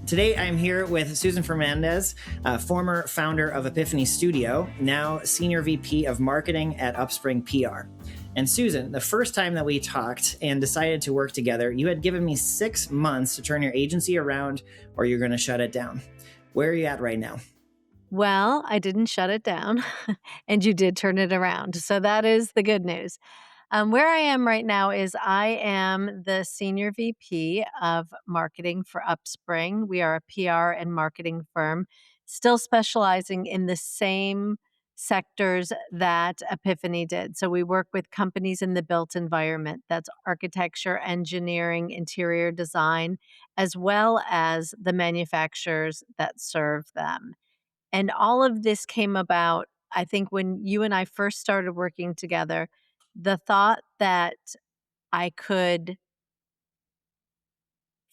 Today, I'm here with Susan Fernandez, former founder of Epiphany Studio, now Senior VP of Marketing at Upspring PR. And Susan, the first time that we talked and decided to work together, you had given me 6 months to turn your agency around or you're going to shut it down. Where are you at right now? Well, I didn't shut it down, and you did turn it around. So that is the good news. Where I am right now is I am the Senior VP of Marketing for Upspring. We are a PR and marketing firm, still specializing in the same sectors that Epiphany did. So we work with companies in the built environment. That's architecture, engineering, interior design, as well as the manufacturers that serve them. And all of this came about, I think, when you and I first started working together, the thought that I could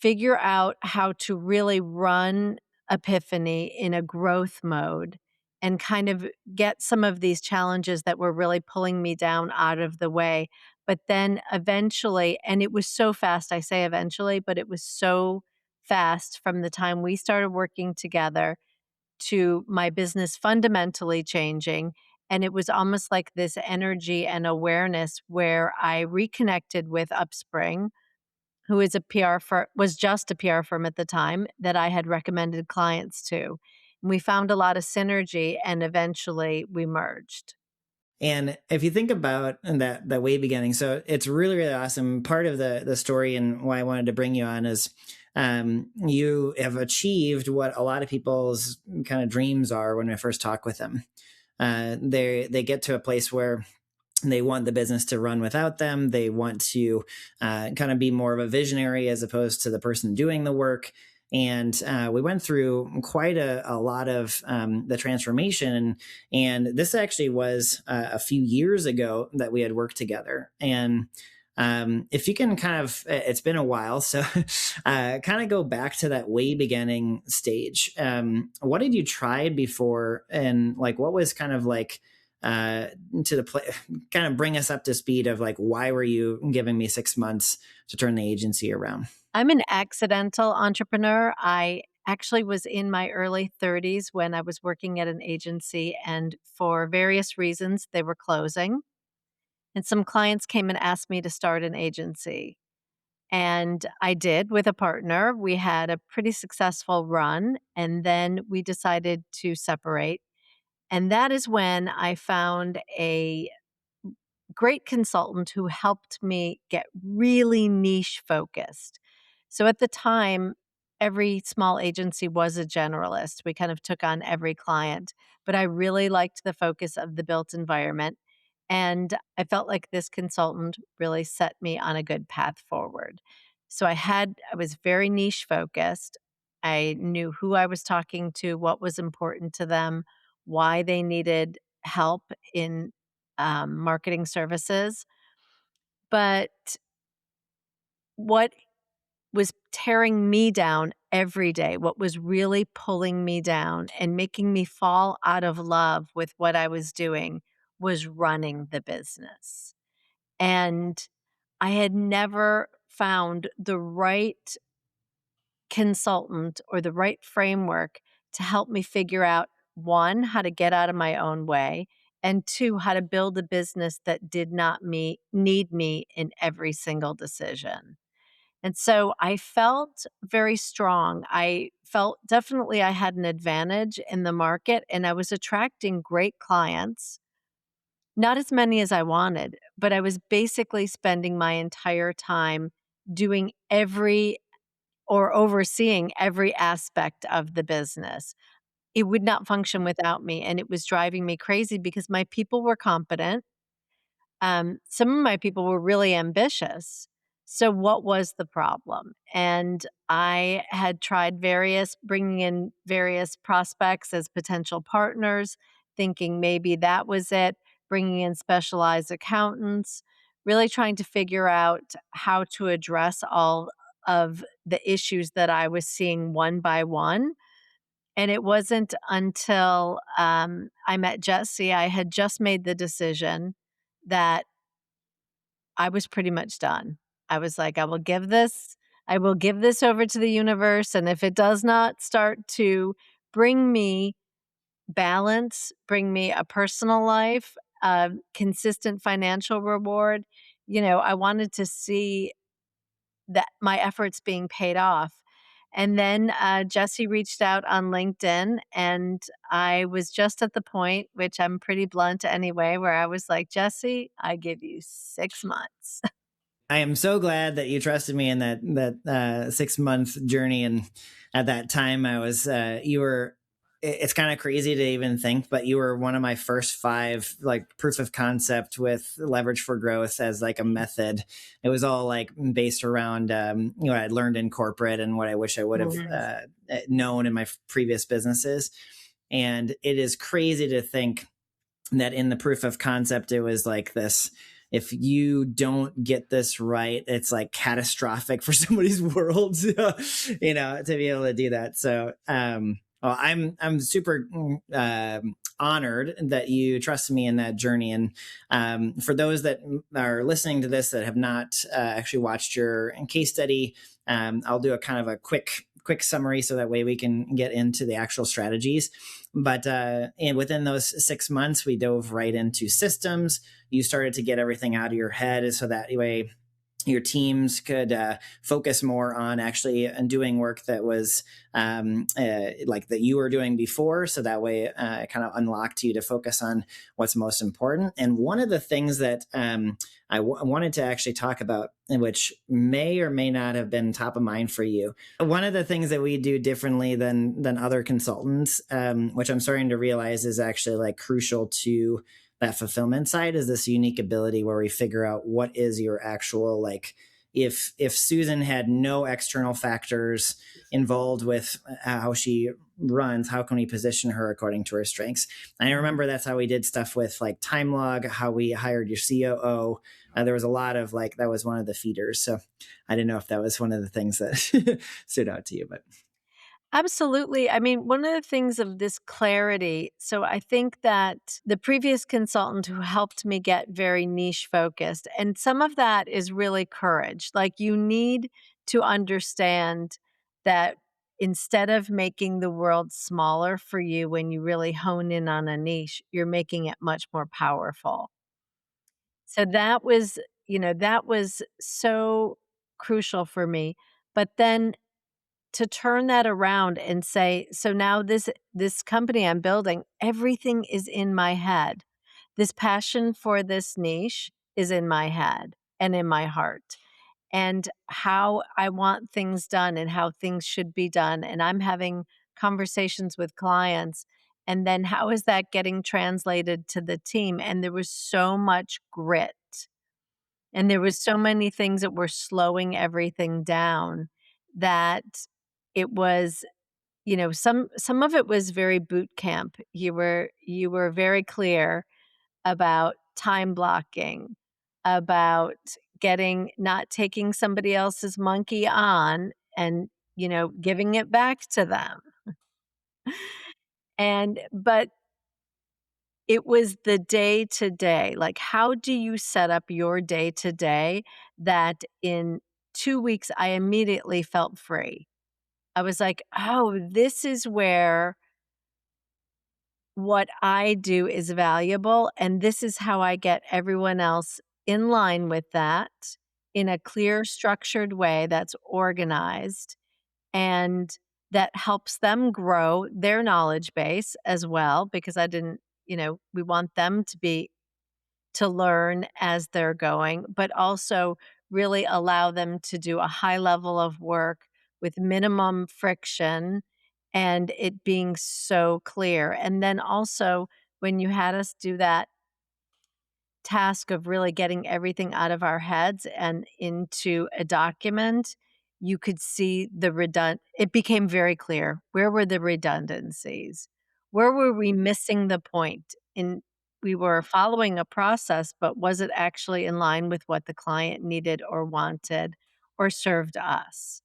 figure out how to really run Epiphany in a growth mode and kind of get some of these challenges that were really pulling me down out of the way. But then eventually, and it was so fast, I say eventually, but it was so fast from the time we started working together to my business fundamentally changing. And it was almost like this energy and awareness where I reconnected with Upspring, who is a PR firm, was just a PR firm at the time that I had recommended clients to. And we found a lot of synergy and eventually we merged. And if you think about that way beginning, so it's really, really awesome. Part of the story and why I wanted to bring you on is you have achieved what a lot of people's kind of dreams are when I first talk with them. They get to a place where they want the business to run without them. They want to kind of be more of a visionary as opposed to the person doing the work. And we went through quite a lot of the transformation. And this actually was a few years ago that we had worked together. And if you can kind of, it's been a while, so kind of go back to that way beginning stage. What had you tried before? And like, what was kind of like, to the play, kind of bring us up to speed of like, why were you giving me 6 months to turn the agency around? I'm an accidental entrepreneur. I actually was in my early 30s when I was working at an agency, and for various reasons, they were closing. And some clients came and asked me to start an agency. And I did with a partner. We had a pretty successful run, and then we decided to separate. And that is when I found a great consultant who helped me get really niche focused. So at the time, every small agency was a generalist. We kind of took on every client, but I really liked the focus of the built environment. And I felt like this consultant really set me on a good path forward. So I was very niche focused. I knew who I was talking to, what was important to them, why they needed help in marketing services. But what was tearing me down every day, what was really pulling me down and making me fall out of love with what I was doing was running the business. And I had never found the right consultant or the right framework to help me figure out one, how to get out of my own way, and two, how to build a business that did not need me in every single decision. And so I felt very strong. I felt definitely I had an advantage in the market and I was attracting great clients, not as many as I wanted, but I was basically spending my entire time doing every or overseeing every aspect of the business. It would not function without me, and it was driving me crazy because my people were competent. Some of my people were really ambitious. So what was the problem? And I had tried bringing in various prospects as potential partners, thinking maybe that was it, bringing in specialized accountants, really trying to figure out how to address all of the issues that I was seeing one by one. And it wasn't until I met Jesse, I had just made the decision that I was pretty much done. I was like, I will give this I will give this over to the universe, and if it does not start to bring me balance, bring me a personal life, consistent financial reward, I wanted to see that my efforts being paid off. And then Jesse reached out on LinkedIn, and I was just at the point, which I'm pretty blunt anyway, where I was like, Jesse, I give you 6 months. I am so glad that you trusted me in that 6 month journey. And at that time, I was you were. It's kind of crazy to even think, but you were one of my first five like proof of concept with leverage for growth as like a method. It was all like based around what I'd learned in corporate and what I wish I would have Mhm. known in my previous businesses. And it is crazy to think that in the proof of concept it was like this: if you don't get this right, it's like catastrophic for somebody's world. To be able to do that. So well, I'm super honored that you trusted me in that journey. And for those that are listening to this that have not actually watched your case study, I'll do a kind of a quick summary so that way we can get into the actual strategies. But and within those 6 months, we dove right into systems. You started to get everything out of your head so that way your teams could focus more on actually doing work that was like that you were doing before. So that way it kind of unlocked you to focus on what's most important. And one of the things that wanted to actually talk about, which may or may not have been top of mind for you, one of the things that we do differently than other consultants, which I'm starting to realize is actually like crucial to that fulfillment side, is this unique ability where we figure out what is your actual like, if Susan had no external factors involved with how she runs, how can we position her according to her strengths? And I Mhm. remember that's how we did stuff with like time log, how we hired your COO. There was a lot of like, that was one of the feeders. So I didn't know if that was one of the things that stood out to you, but Absolutely. I mean, one of the things of this clarity, so I think that the previous consultant who helped me get very niche focused, and some of that is really courage. Like, you need to understand that instead of making the world smaller for you when you really hone in on a niche, you're making it much more powerful. So that was so crucial for me. But then to turn that around and say, "So now this company I'm building, everything is in my head. This passion for this niche is in my head and in my heart, and how I want things done and how things should be done, and I'm having conversations with clients, and then how is that getting translated to the team?" And there was so much grit, and there was so many things that were slowing everything down that it was some of it was very boot camp. You were very clear about time blocking, about getting not taking somebody else's monkey on and, giving it back to them. But it was the day to day. Like, how do you set up your day to day that in 2 weeks I immediately felt free? I was like, "Oh, this is where what I do is valuable, and this is how I get everyone else in line with that in a clear, structured way that's organized and that helps them grow their knowledge base as well." Because I didn't, we want them to learn as they're going, but also really allow them to do a high level of work with minimum friction and it being so clear. And then also, when you had us do that task of really getting everything out of our heads and into a document, you could see it became very clear. Where were the redundancies? Where were we missing the point? We were following a process, but was it actually in line with what the client needed or wanted or served us?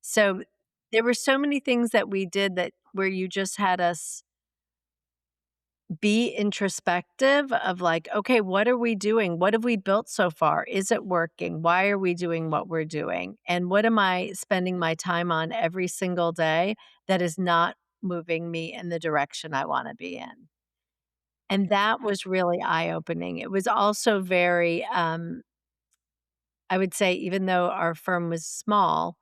So there were so many things that we did that where you just had us be introspective of like, okay, what are we doing? What have we built so far? Is it working? Why are we doing what we're doing? And what am I spending my time on every single day that is not moving me in the direction I want to be in? And that was really eye opening. It was also very, I would say, even though our firm was small,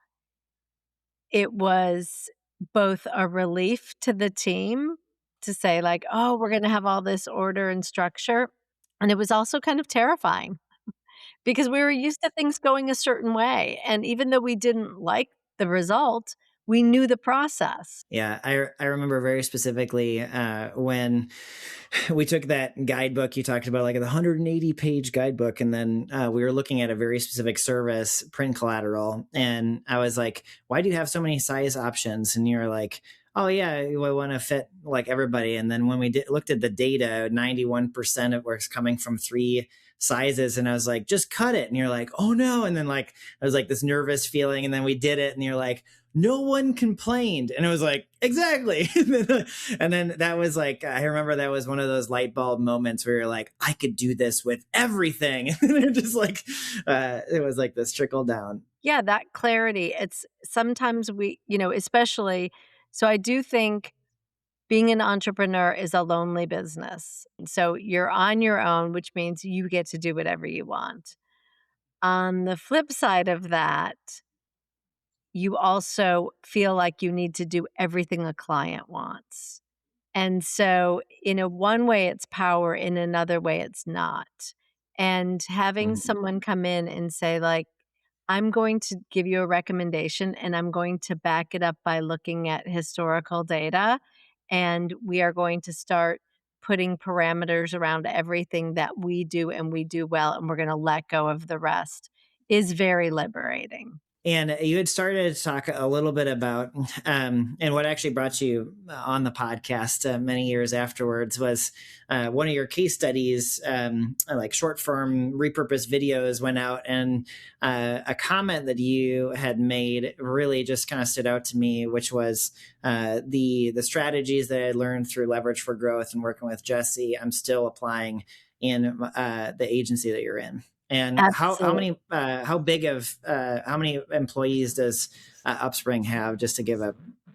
it was both a relief to the team to say like, "Oh, we're gonna have all this order and structure," and it was also kind of terrifying because we were used to things going a certain way, and even though we didn't like the result, we knew the process. Yeah, I remember very specifically when we took that guidebook you talked about, like the 180-page guidebook, and then we were looking at a very specific service, print collateral, and I was like, "Why do you have so many size options?" And you're like, "Oh yeah, we want to fit like everybody." And then when we looked at the data, 91% of work's coming from three sizes, and I was like, "Just cut it." And you're like, "Oh no!" And then like I was like this nervous feeling, and then we did it, and you're like, no one complained, and it was like exactly. And then that was like, I remember that was one of those light bulb moments where you're like, I could do this with everything. And it just like it was like this trickle down. Yeah, that clarity, it's sometimes especially so I do think being an entrepreneur is a lonely business. So you're on your own, which means you get to do whatever you want. On the flip side of that, you also feel like you need to do everything a client wants. And so, in a one way, it's power, in another way, it's not. And having Mhm. someone come in and say, like, I'm going to give you a recommendation and I'm going to back it up by looking at historical data. And we are going to start putting parameters around everything that we do and we do well. And we're going to let go of the rest is very liberating. And you had started to talk a little bit about, and what actually brought you on the podcast many years afterwards was one of your case studies, like short form repurposed videos went out, and a comment that you had made really just kind of stood out to me, which was the strategies that I learned through Leverage for Growth and working with Jesse. I'm still applying in the agency that you're in. And Absolutely. how big of how many employees does Upspring have? Just to give a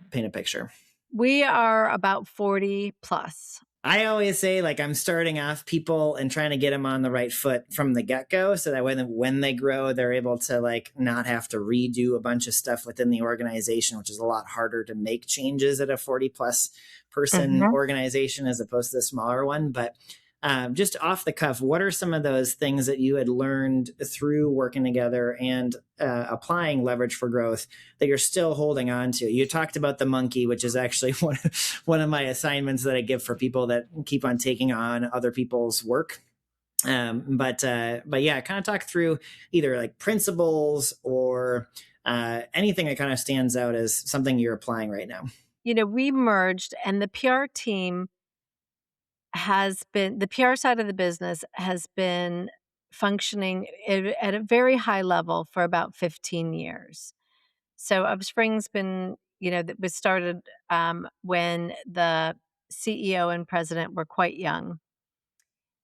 paint a picture. We are about 40 plus. I always say like I'm starting off people and trying to get them on the right foot from the get go, so that when they grow, they're able to like not have to redo a bunch of stuff within the organization, which is a lot harder to make changes at a 40+ person Mhm. organization as opposed to the smaller one. But just off the cuff, what are some of those things that you had learned through working together and applying Leverage for Growth that you're still holding on to? You talked about the monkey, which is actually one of my assignments that I give for people that keep on taking on other people's work. But yeah, kind of talk through either like principles or anything that kind of stands out as something you're applying right now. We merged and the PR side of the business has been functioning at a very high level for about 15 years. So Upspring's been, that was started when the CEO and president were quite young.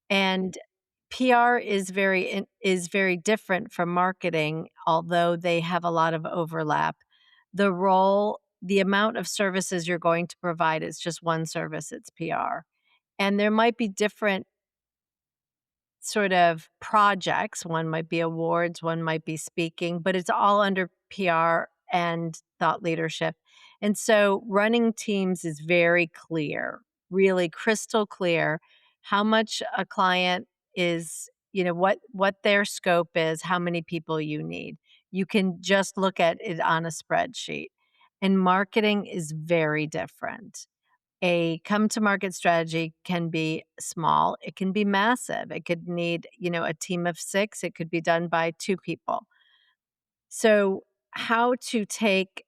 And PR is very different from marketing, although they have a lot of overlap. The amount of services you're going to provide is just one service, it's PR. And there might be different sort of projects. One might be awards, one might be speaking, but it's all under PR and thought leadership. And so running teams is very clear, really crystal clear how much a client is, what their scope is, how many people you need. You can just look at it on a spreadsheet. And marketing is very different. A come to market strategy can be small, it can be massive. It could need, a team of 6, it could be done by 2 people. So, how to take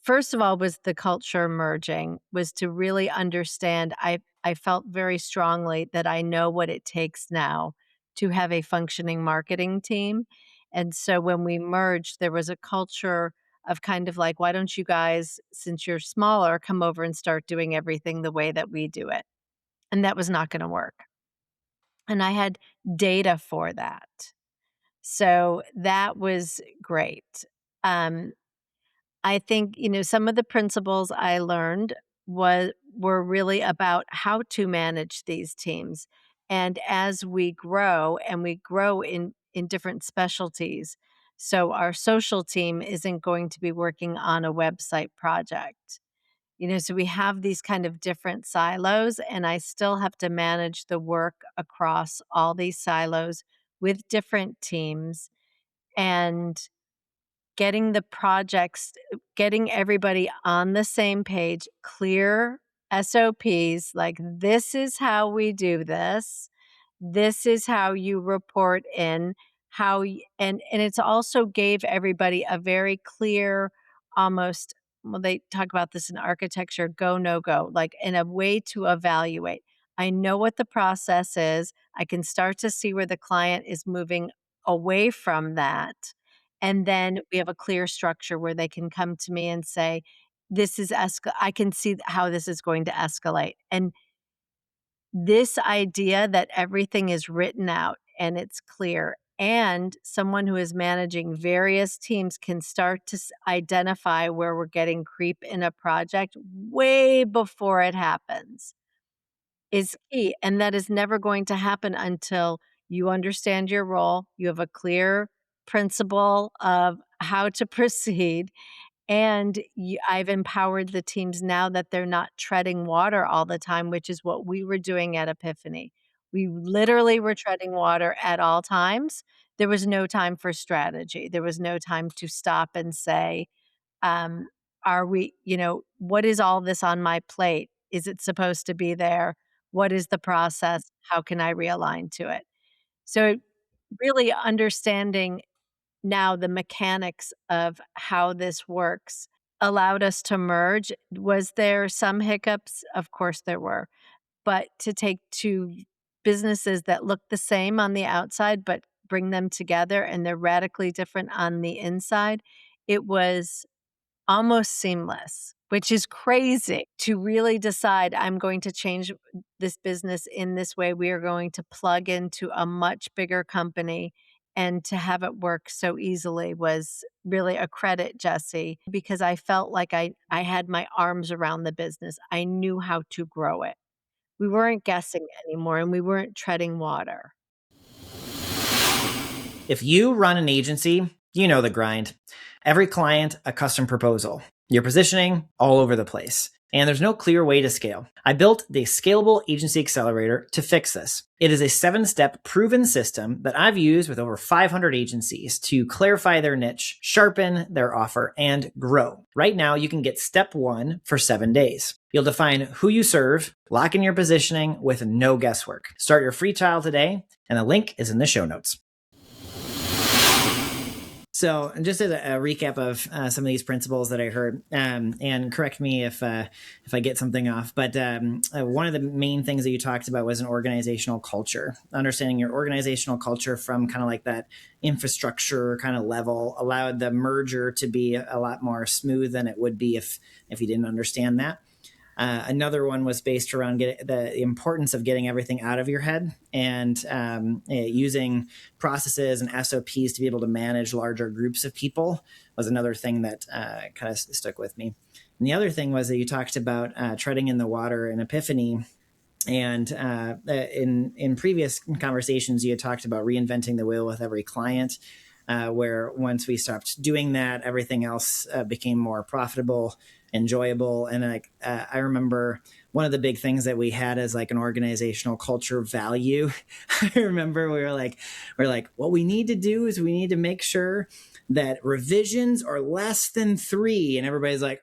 first of all, was the culture merging, was to really understand I felt very strongly that I know what it takes now to have a functioning marketing team, and so when we merged, there was a culture of kind of like, "Why don't you guys, since you're smaller, come over and start doing everything the way that we do it?" and that was not gonna work. And I had data for that. So that was great. Um, I think, some of the principles I learned were really about how to manage these teams. And as we grow and we grow in different specialties, so our social team isn't going to be working on a website project. So we have these kind of different silos, and I still have to manage the work across all these silos with different teams and getting everybody on the same page, clear SOPs, like, "This is how we do this. This is how you report in." And it's also gave everybody a very clear, almost, well, they talk about this in architecture, go, no go, like, in a way to evaluate. I know what the process is. I can start to see where the client is moving away from that, and then we have a clear structure where they can come to me and say, "This is I can see how this is going to escalate." And this idea that everything is written out and it's clear, and someone who is managing various teams can start to identify where we're getting creep in a project way before it happens is key. And that is never going to happen until you understand your role, you have a clear principle of how to proceed, and I've empowered the teams now that they're not treading water all the time, which is what we were doing at Epiphany. We literally were treading water at all times. There was no time for strategy. There was no time to stop and say, um, what is all this on my plate? Is it supposed to be there? What is the process? How can I realign to it? So, really understanding now the mechanics of how this works allowed us to merge. Was there some hiccups? Of course there were. But to take two businesses that look the same on the outside, but bring them together and they're radically different on the inside, it was almost seamless, which is crazy to really decide, "I'm going to change this business in this way. We are going to plug into a much bigger company," and to have it work so easily was really a credit, Jesse, because I felt like I had my arms around the business. I knew how to grow it. We weren't guessing anymore, and we weren't treading water. If you run an agency, you know the grind. Every client, a custom proposal. Your positioning all over the place. And there's no clear way to scale. I built the Scalable Agency Accelerator to fix this. It is a 7-step proven system that I've used with over 500 agencies to clarify their niche, sharpen their offer, and grow. Right now, you can get step 1 for 7 days. You'll define who you serve, lock in your positioning with no guesswork. Start your free trial today, and the link is in the show notes. So, just as a recap of some of these principles that I heard, and correct me if I get something off, but one of the main things that you talked about was an organizational culture. Understanding your organizational culture from kind of like that infrastructure kind of level allowed the merger to be a lot more smooth than it would be if you didn't understand that. Another one was based around the importance of getting everything out of your head and using processes and SOPs to be able to manage larger groups of people was another thing that kind of stuck with me. And the other thing was that you talked about treading in the water in Epiphany. And in previous conversations, you had talked about reinventing the wheel with every client, where once we stopped doing that, everything else became more profitable, enjoyable. And I remember one of the big things that we had as like an organizational culture value. I remember we're like, what we need to do is we need to make sure that revisions are less than 3. And everybody's like,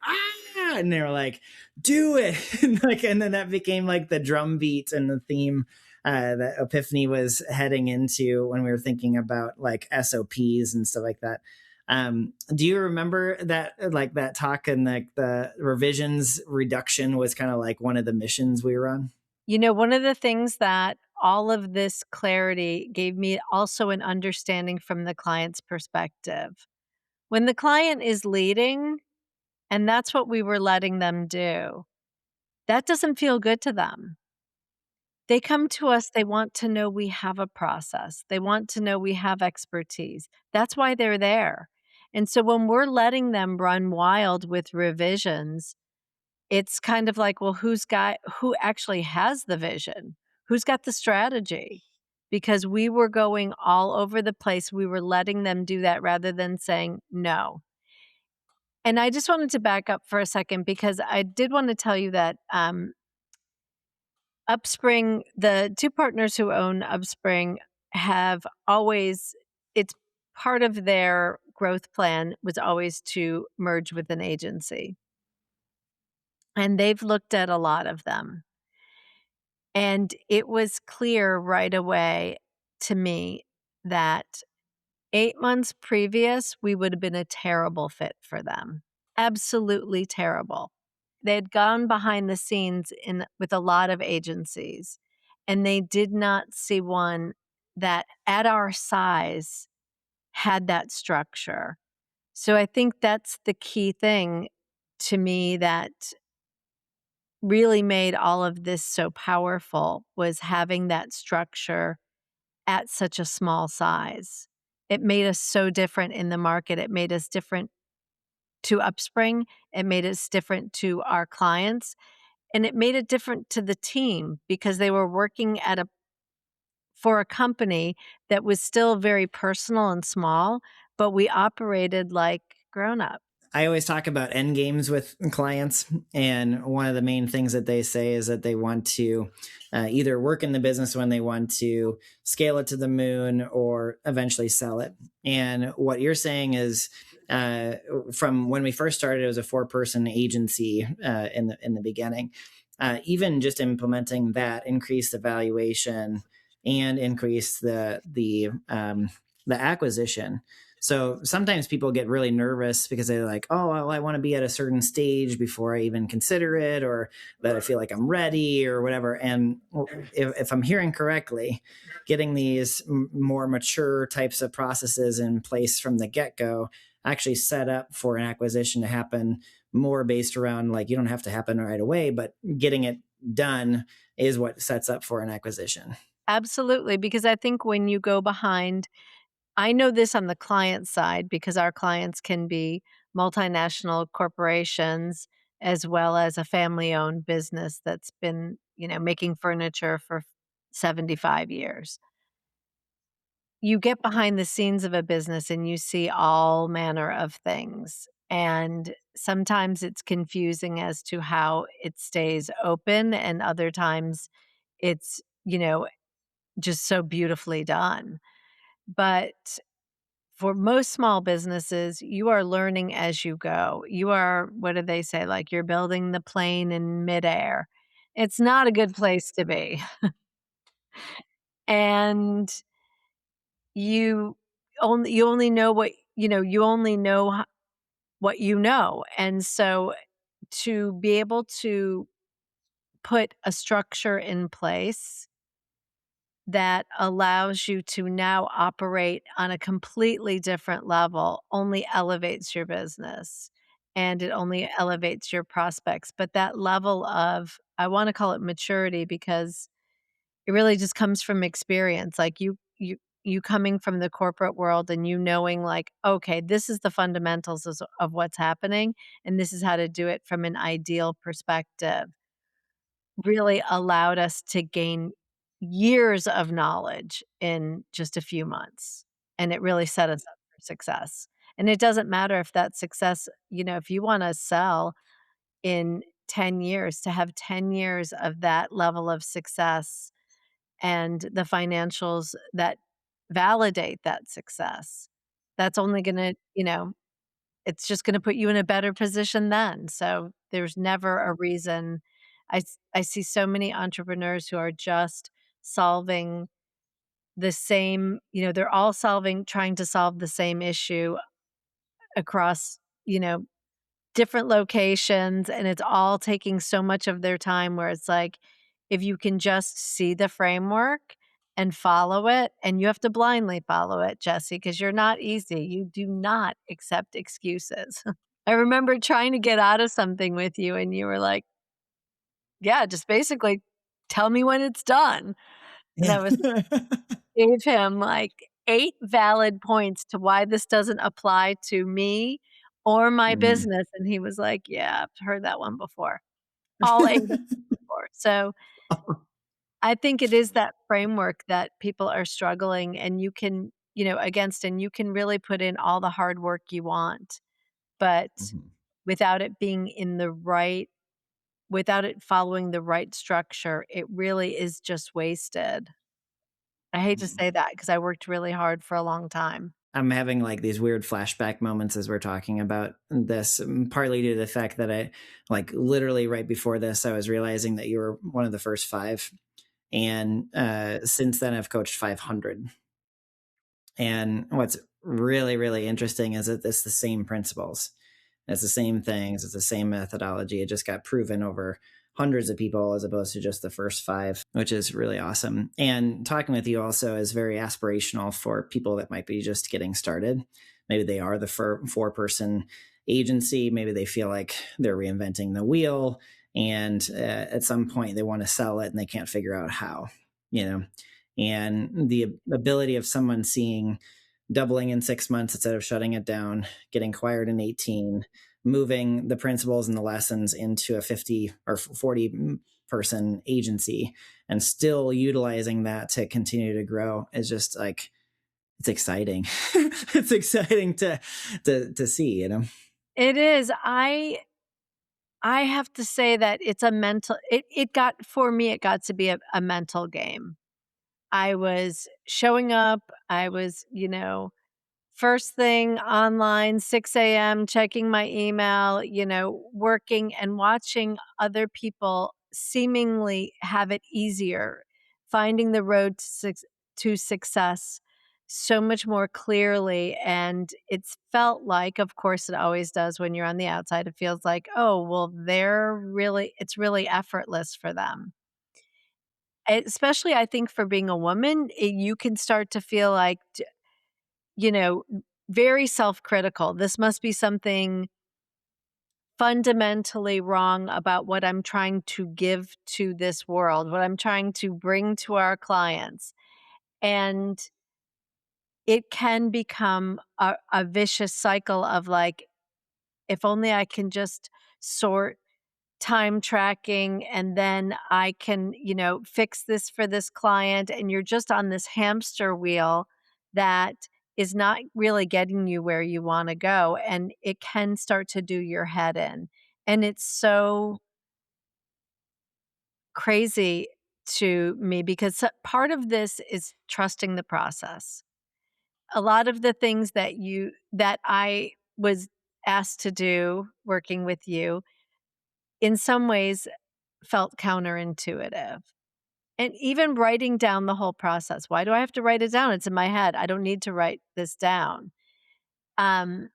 and they were like, do it. And then that became like the drum beat and the theme that Epiphany was heading into when we were thinking about like SOPs and stuff like that. Do you remember that, like that talk, and like the revisions reduction was kind of like one of the missions we were on? One of the things that all of this clarity gave me also an understanding from the client's perspective. When the client is leading, and that's what we were letting them do, that doesn't feel good to them. They come to us, they want to know we have a process. They want to know we have expertise. That's why they're there. And so when we're letting them run wild with revisions, it's kind of like, well, who actually has the vision? Who's got the strategy? Because we were going all over the place. We were letting them do that rather than saying no. And I just wanted to back up for a second because I did want to tell you that Upspring, the 2 partners who own Upspring have always it's part of their growth plan was always to merge with an agency, and they've looked at a lot of them. And it was clear right away to me that 8 months previous, we would have been a terrible fit for them. Absolutely terrible. They had gone behind the scenes in with a lot of agencies, and they did not see one that at our size had that structure. So I think that's the key thing to me that really made all of this so powerful was having that structure at such a small size. It made us so different in the market. It made us different to Upspring. It made us different to our clients, and it made it different to the team because they were working at a for a company that was still very personal and small, but we operated like grown-up. I always talk about end games with clients, and one of the main things that they say is that they want to either work in the business when they want to scale it to the moon or eventually sell it. And what you're saying is, from when we first started, it was a 4-person agency in the beginning. Even just implementing that increased the valuation and increased the acquisition. So sometimes people get really nervous because they're like, oh, well, I want to be at a certain stage before I even consider it, or that I feel like I'm ready or whatever. And if I'm hearing correctly, getting these more mature types of processes in place from the get go actually set up for an acquisition to happen more based around, like, you don't have to happen right away, but getting it done is what sets up for an acquisition. Absolutely, because I think when you go behind I know this on the client side because our clients can be multinational corporations as well as a family-owned business that's been, making furniture for 75 years. You get behind the scenes of a business and you see all manner of things, and sometimes it's confusing as to how it stays open, and other times it's, just so beautifully done. But for most small businesses, you are learning as you go. You are, what do they say? Like you're building the plane in midair. It's not a good place to be. And you only know what you only know what you know. And so to be able to put a structure in place that allows you to now operate on a completely different level only elevates your business and it only elevates your prospects. But that level of, I want to call it maturity because it really just comes from experience. Like you coming from the corporate world and you knowing like, okay, this is the fundamentals of what's happening and this is how to do it from an ideal perspective really allowed us to gain years of knowledge in just a few months, and it really set us up for success. And it doesn't matter if that success if you wanna sell in 10 years, to have 10 years of that level of success and the financials that validate that success, that's only gonna it's just gonna put you in a better position then, so there's never a reason I see so many entrepreneurs who are just solving the same they're all trying to solve the same issue across, different locations, and it's all taking so much of their time where it's like, if you can just see the framework and follow it, and you have to blindly follow it, Jesse, because 'cause you're not easy, you do not accept excuses. I remember trying to get out of something with you, and you were like, "Yeah, just basically tell me when it's done. And Yeah. I was gave him like 8 valid points to why this doesn't apply to me or my Mm. business, and he was like, "Yeah, I've heard that one before." All 8 of them before. So, I think it is that framework that people are struggling and you can, against, and you can really put in all the hard work you want, but Mhm. without it being without it following the right structure, it really is just wasted. I hate to Mhm. say that because I worked really hard for a long time. I'm having like these weird flashback moments as we're talking about this, partly due to the fact that I, like, literally right before this, I was realizing that you were one of the first five. And since then, I've coached 500. And what's really, really interesting is that it's the same principles. It's the same things. It's the same methodology. It just got proven over hundreds of people as opposed to just the first five, which is really awesome. And talking with you also is very aspirational for people that might be just getting started. Maybe they are the four-person agency. Maybe they feel like they're reinventing the wheel. And at some point, they want to sell it and they can't figure out how, you know? And the ability of someone seeing doubling in 6 months instead of shutting it down, getting acquired in 18, moving the principles and the lessons into a 50 or 40 person agency and still utilizing that to continue to grow is just like, it's exciting. It's exciting to see, you know. It is. I have to say that it's a mental it got for me, it got to be a mental game. I was showing up, I was, first thing online, 6 a.m., checking my email, working and watching other people seemingly have it easier, finding the road to success so much more clearly. And it's felt like, of course, it always does when you're on the outside, it feels like, oh, well, it's really effortless for them. Especially, I think, for being a woman, you can start to feel like, you know, very self-critical. This must be something fundamentally wrong about what I'm trying to give to this world, what I'm trying to bring to our clients. And it can become a vicious cycle of like, if only I can just sort time tracking and then I can, fix this for this client. And you're just on this hamster wheel that is not really getting you where you want to go. And it can start to do your head in. And it's so crazy to me because part of this is trusting the process. A lot of the things that I was asked to do working with you in some ways felt counterintuitive. And even writing down the whole process. Why do I have to write it down? It's in my head. I don't need to write this down. Um,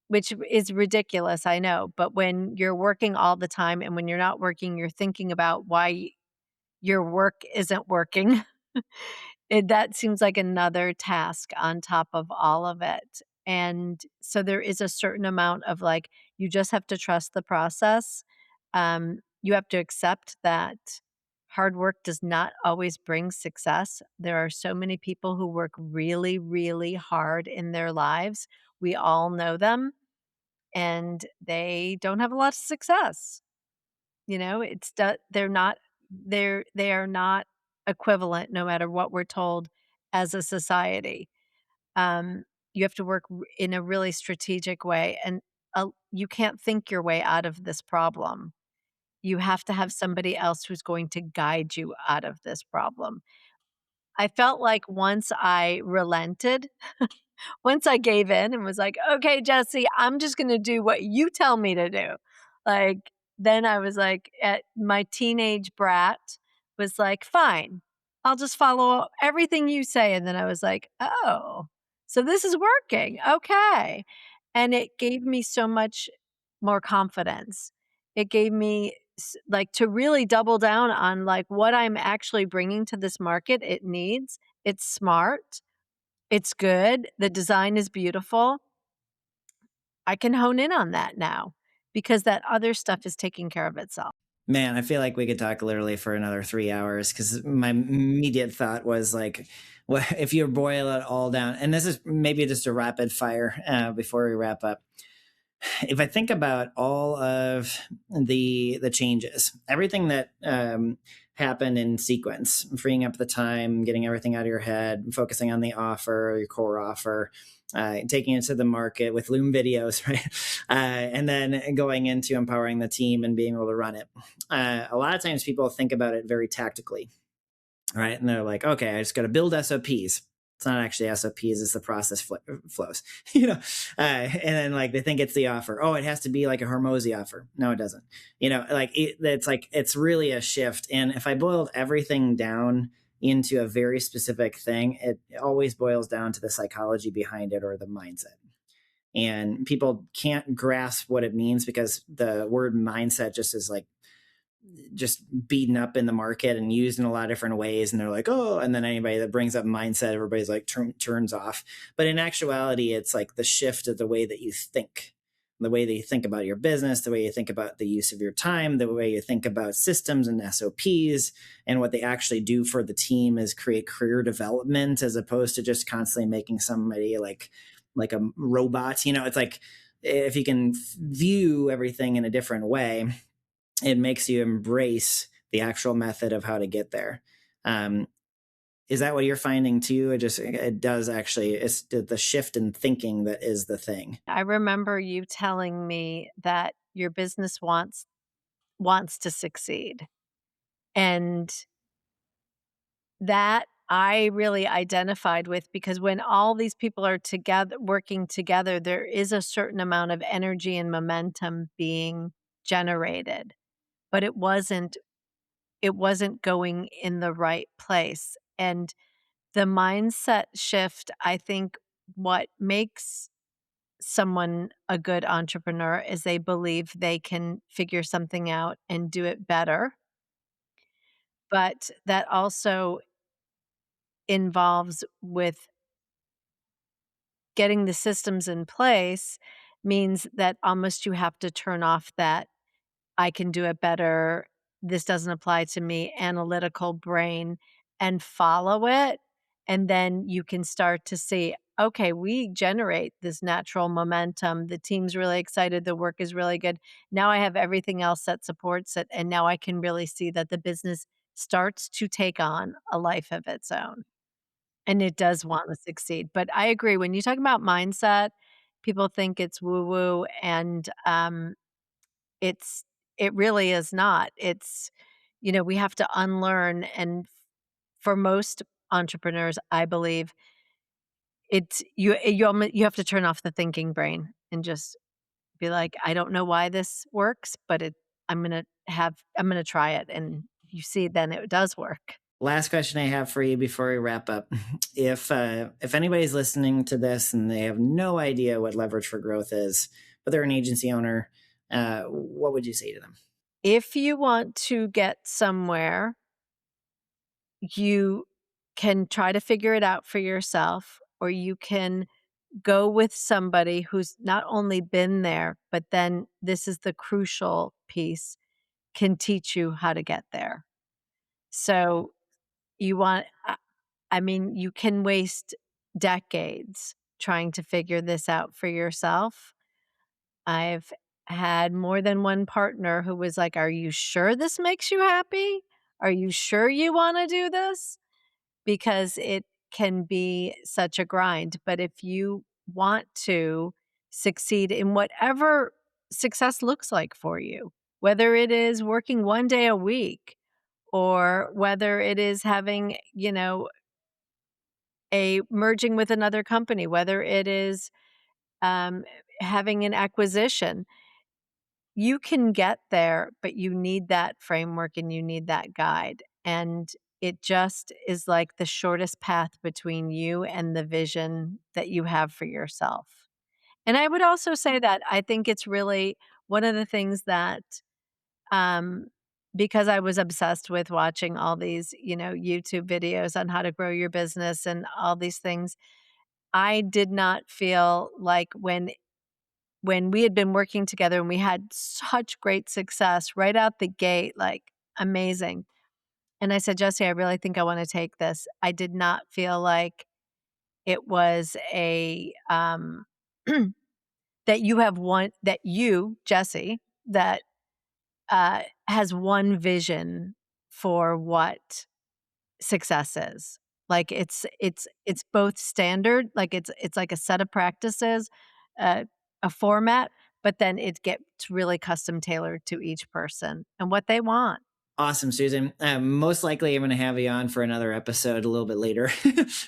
which is ridiculous, I know. But when you're working all the time and when you're not working, you're thinking about why your work isn't working. That seems like another task on top of all of it. And so there is a certain amount of like, you just have to trust the process. You have to accept that hard work does not always bring success. There are so many people who work really, really hard in their lives. We all know them, and they don't have a lot of success. They are not equivalent no matter what we're told as a society. Um, you have to work in a really strategic way, and you can't think your way out of this problem. You have to have somebody else who's going to guide you out of this problem. I felt like once I relented, once I gave in and was like, "Okay, Jesse, I'm just gonna do what you tell me to do." Like, then I was like, my teenage brat was like, "Fine, I'll just follow everything you say." And then I was like, "Oh, so this is working. Okay." And it gave me so much more confidence. It gave me like to really double down on like what I'm actually bringing to this market it needs. It's smart, it's good, the design is beautiful. I can hone in on that now because that other stuff is taking care of itself. Man, I feel like we could talk literally for another 3 hours because my immediate thought was like, well, if you boil it all down, and this is maybe just a rapid fire before we wrap up. If I think about all of the changes, everything that happened in sequence, freeing up the time, getting everything out of your head, focusing on the offer, your core offer, taking it to the market with Loom videos, right? And then going into empowering the team and being able to run it. A lot of times people think about it very tactically, right? And they're like, okay, I just got to build SOPs. It's not actually SOPs; it's the process flows, you know. And then like they think it's the offer. Oh, it has to be like a Hormozy offer. No, it doesn't. Like it's like it's really a shift. And if I boiled everything down into a very specific thing, it always boils down to the psychology behind it or the mindset. And people can't grasp what it means because the word mindset just is like just beaten up in the market and used in a lot of different ways. And they're like, oh, and then anybody that brings up mindset, everybody's like turns off. But in actuality, it's like the shift of the way that you think, the way that you think about your business, the way you think about the use of your time, the way you think about systems and SOPs, and what they actually do for the team is create career development as opposed to just constantly making somebody like a robot. It's like if you can view everything in a different way, it makes you embrace the actual method of how to get there. Um, is that what you're finding too? It does actually. It's the shift in thinking that is the thing. I remember you telling me that your business wants to succeed, and that I really identified with because when all these people are together working together, there is a certain amount of energy and momentum being generated, but it wasn't going in the right place, and the mindset shift, I think what makes someone a good entrepreneur is they believe they can figure something out and do it better, but that also involves with getting the systems in place means that almost you have to turn off that I can do it better, this doesn't apply to me analytical brain and follow it. And then you can start to see, okay, we generate this natural momentum. The team's really excited. The work is really good. Now I have everything else that supports it. And now I can really see that the business starts to take on a life of its own. And it does want to succeed. But I agree. When you talk about mindset, people think it's woo woo. And it's it really is not. We have to unlearn, and for most entrepreneurs, I believe it's you have to turn off the thinking brain and just be like, "I don't know why this works, but I'm gonna try it," and you see then it does work. Last question I have for you before we wrap up: if anybody's listening to this and they have no idea what leverage for growth is, but they're an agency owner, what would you say to them? If you want to get somewhere, you can try to figure it out for yourself, or you can go with somebody who's not only been there, but then this is the crucial piece, can teach you how to get there. So you want I mean, you can waste decades trying to figure this out for yourself. I've had more than one partner who was like, "Are you sure this makes you happy? Are you sure you wanna do this?" Because it can be such a grind. But if you want to succeed in whatever success looks like for you, whether it is working 1 day a week or whether it is having, a merging with another company, whether it is um, having an acquisition, you can get there, but you need that framework and you need that guide. And it just is like the shortest path between you and the vision that you have for yourself. And I would also say that I think it's really one of the things that, um, because I was obsessed with watching all these, YouTube videos on how to grow your business and all these things, I did not feel like when when we had been working together and we had such great success right out the gate, like amazing. And I said, Jesse, I really think I want to take this. I did not feel like it was a that you, Jesse, that has one vision for what success is. Like it's both standard, like it's like a set of practices, uh, a format, but then it gets really custom tailored to each person and what they want. Awesome, Susan. Most likely, I'm going to have you on for another episode a little bit later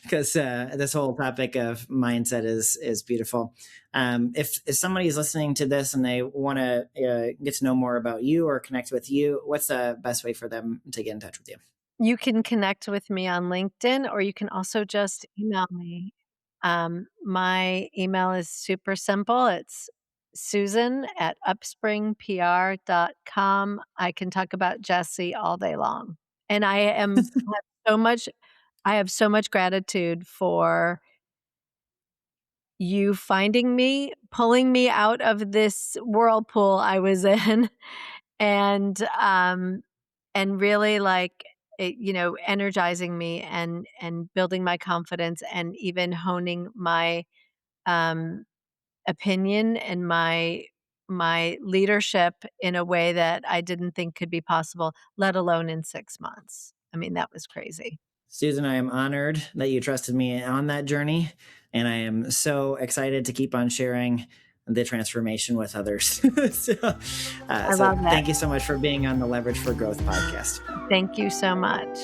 because this whole topic of mindset is beautiful. If somebody's listening to this and they want to get to know more about you or connect with you, what's the best way for them to get in touch with you? You can connect with me on LinkedIn, or you can also just email me. My email is super simple. It's susan@upspringpr.com. I can talk about Jesse all day long. And so much I have so much gratitude for you finding me, pulling me out of this whirlpool I was in, and, um, and really, like, energizing me and building my confidence and even honing my, um, opinion and my leadership in a way that I didn't think could be possible, let alone in 6 months. I mean, that was crazy. Susan, I am honored that you trusted me on that journey, and I am so excited to keep on sharing the transformation with others. so, I love that. thank you so much for being on the Leverage for Growth podcast. Thank you so much.